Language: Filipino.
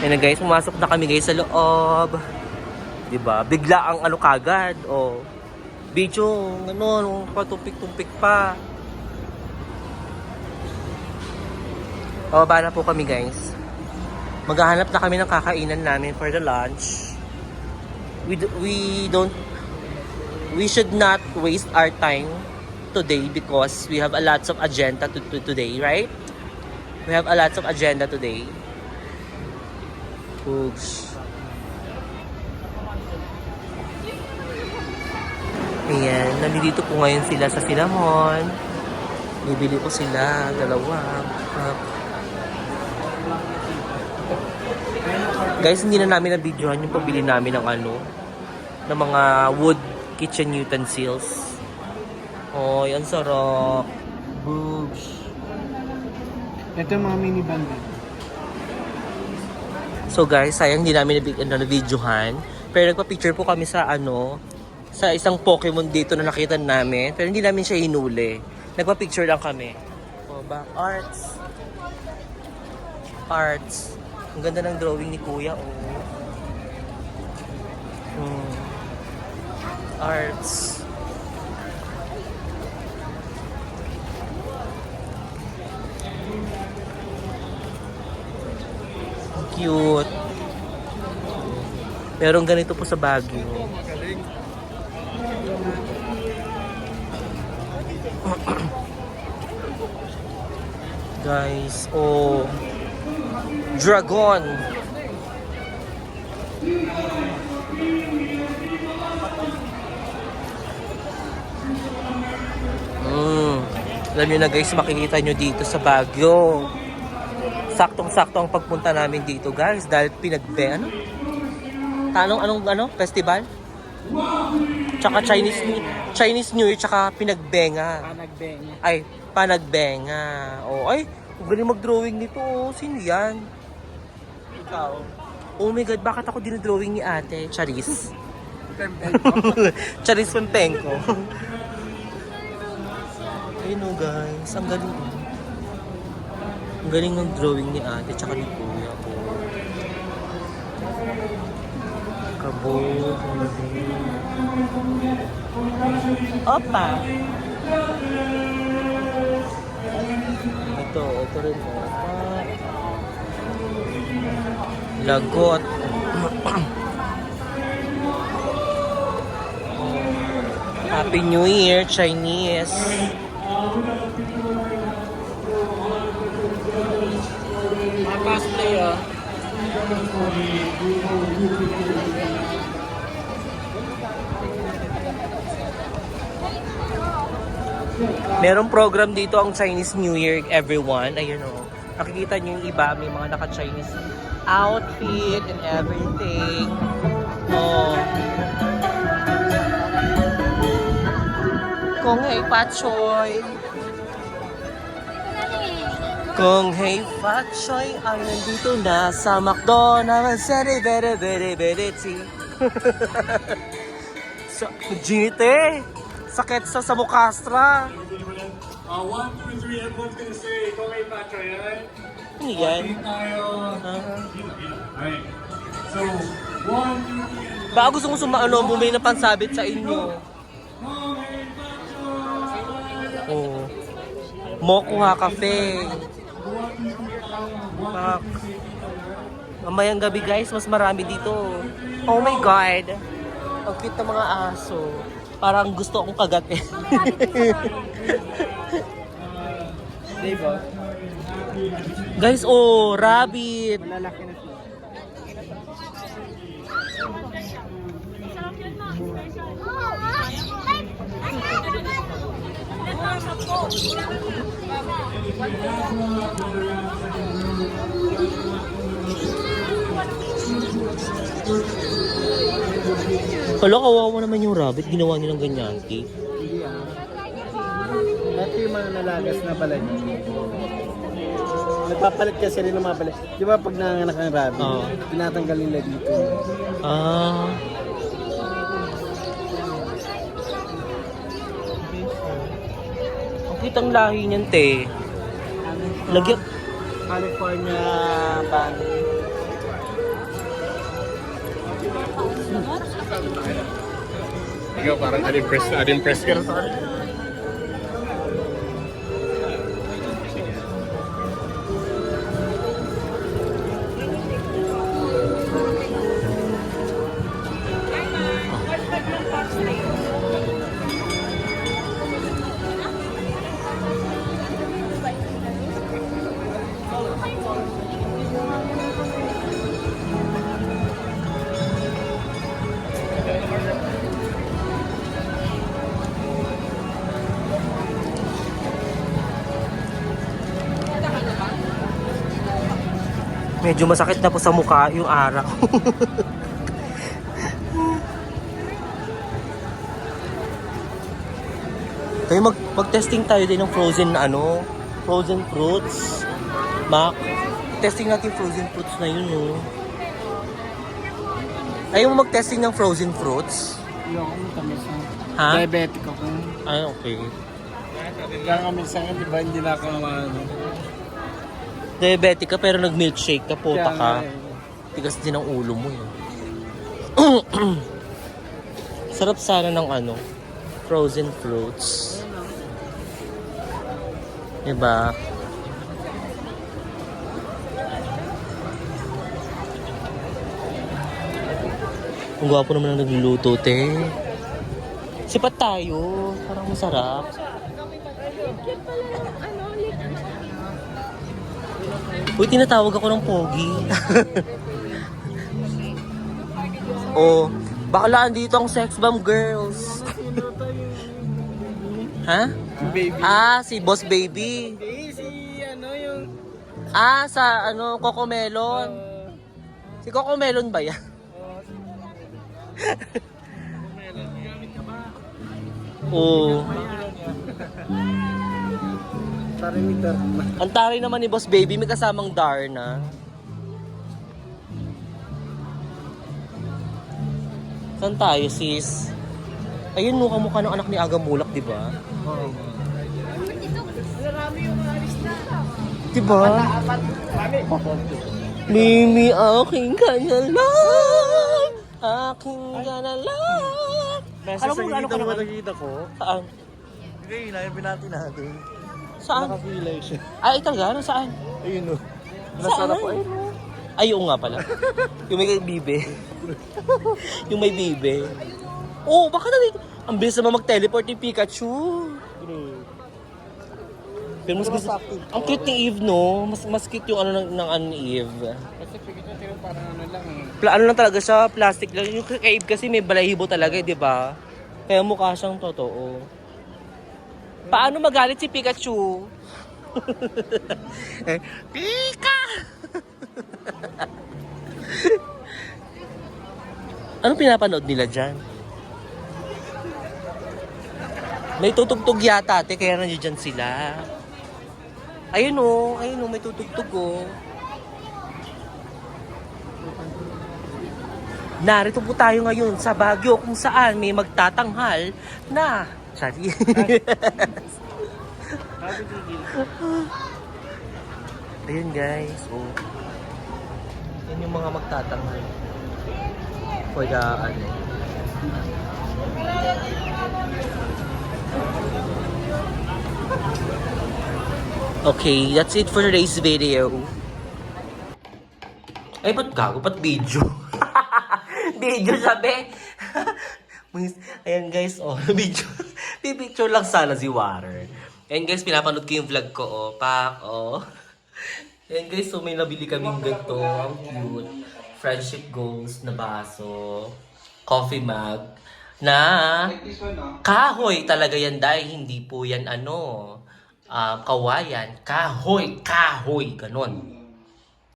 Ayan na guys, pumasok na kami guys sa loob. Diba? Bigla ang ano kagad. Oh. Video, ano, patumpik-tumpik pa. Pababa na po kami guys. Maghahanap na kami ng kakainan namin for the lunch. We should not waste our time today because we have a lots of agenda today, right? We have a lots of agenda today. Oops. Ayan, nandito po ngayon sila sa Cinnamon. Bibili ko sila, dalawa. Guys, hindi na namin na-videohan yung pabili namin ng ano, ng mga wood kitchen utensils. Oh, yan sarap. Boobs. Ito yung mga mini bundle. So guys, sayang hindi namin na-videohan. Pero nagpa-picture po kami sa ano, sa isang Pokemon dito na nakita namin. Pero hindi namin siya hinuli. Nagpa-picture lang kami. Oh, ba? Arts. Arts. Ang ganda ng drawing ni Kuya, oh. Arts. Cute. Merong ganito po sa Baguio. Guys, oh. Dragon. Alam nyo na guys, makikita nyo dito sa Baguio. Saktong-sakto ang pagpunta namin dito guys dahil ano? Anong festival? Tsaka Chinese New Year tsaka pinagbenga. Panagbenga. Ay, panagbenga. Oh, ay, ang galing mag-drawing nito. Oh. Sino yan? Ikaw. Oh my God, bakit ako dinodrawing ni ate? Charis. Tempenko. Charis Pempenko. Ayun oh guys, ang galing. Ang galing ng drawing ni ate tsaka ni kuya. Kabog. Opa! Ito rin opa. Lagot. Happy New Year, Chinese. Mga cosplay ah. Merong program dito ang Chinese New Year, everyone. Ayun o. Nakikita nyo yung iba, may mga naka-Chinese outfit and everything. Oh. Kung hey Pachoy. Kung hey Pachoy ang nandito na sa McDonald's. So, Ginite. Sakit sa Mukastra. 1, 2, 3, everyone's gonna say, Kung hey Pachoy, alright? Ano yan? Tayo. Alright. So, 1, 2, 3. Baka gusto mo bumili ng pansabit sa inyo. Kung hey Pachoy. Oh. Mokuha Cafe. Pak. Mamayang gabi guys, mas marami dito. Oh my God. Ang cute ng mga aso. Parang gusto akong kagatin. Diba? Guys, oh, rabbit. Malalaki na siya. Hala, kawawa naman yung rabbit. Ginawa nilang ganyan, Kate. Hindi ah. Ito yung mga nalagas na pala niya. Nagpapalit kasi rin ng mga pala. Di ba pag nanganak ang rabbit, Oo. tinatanggal nila dito. Ah. Ang kitang lahi niyan, te. Lagyan. California Bunny. Ikaw parang unimpressed ka na sa akin. Medyo masakit na po sa mukha yung araw. Kaya mag-testing tayo din ng frozen na frozen fruits. Mac, testing natin frozen fruits na yun, no? Ayaw mo mag-testing ng frozen fruits? Yung ako matamis na. Ha? Diabetic ako. Ay, okay. Kaya kami sa akin, di ba hindi na ako Diabetic ka pero nag-milkshake ka, puta Kaya ka. nga eh. Tigas din ang ulo mo, eh. Sarap sana ng frozen fruits. Diba? Ang gwapo naman ang nagluluto, te. Sipat tayo. Parang masarap. Uy, tinatawag ako ng pogi. Oh, bakalaan dito ang sex bomb girls. Ha? Baby. Ah, si Boss Baby. Si yung... Ah, sa Coco Melon. Si Coco Melon ba yan? Oo. Parang may darma. Ang taray naman ni Boss Baby, may kasamang Darna. Saan tayo, sis? Ayun, mukha ng anak ni Aga Mulak, di ba? Oo. Di ba? Mimi, aking ka na lang. Aking ka na lang. Alam mo gaano ka naman? nakikita ko? Saan? Hindi, inayabin natin natin. Saan? Nakapilay siya. Ay, talaga? Saan? Ayun o. Saan? Ay, oo nga pala. Yung may bibe. Yung may bibe. Oh, baka na dito. Ang bilis naman mag-teleport ni Pikachu. Pero mas gusto, ang cute ni Eve, no? Mas cute yung ni Eve. Kasi Pikachu parang lang eh. Ano lang talaga siya, plastic lang. Yung kay Eve kasi may balahibo talaga, di ba? Kaya mukha siyang totoo. Paano magalit si Pikachu? Pika! Anong pinapanood nila dyan? May tutugtog yata, ate, kaya nandiyan sila. Ayun o, may tutugtog o. Narito po tayo ngayon sa Baguio kung saan may magtatanghal na Chari. Ayun guys, oh. Yan yung mga magtatanghal. For the Okay, that's it for today's video. Ay, ba't gago? Ba't video? Video sabi. Ayan guys, oh, video. Pipicture lang sana si Water. Ayan guys, pinapanood ko yung vlog ko, oh. Pak, oh. Ayan guys, so may nabili kaming ganito. Ang cute. Friendship goals na baso. Coffee mug. Na kahoy talaga yan dahil hindi po yan kawayan. Kahoy, ganon.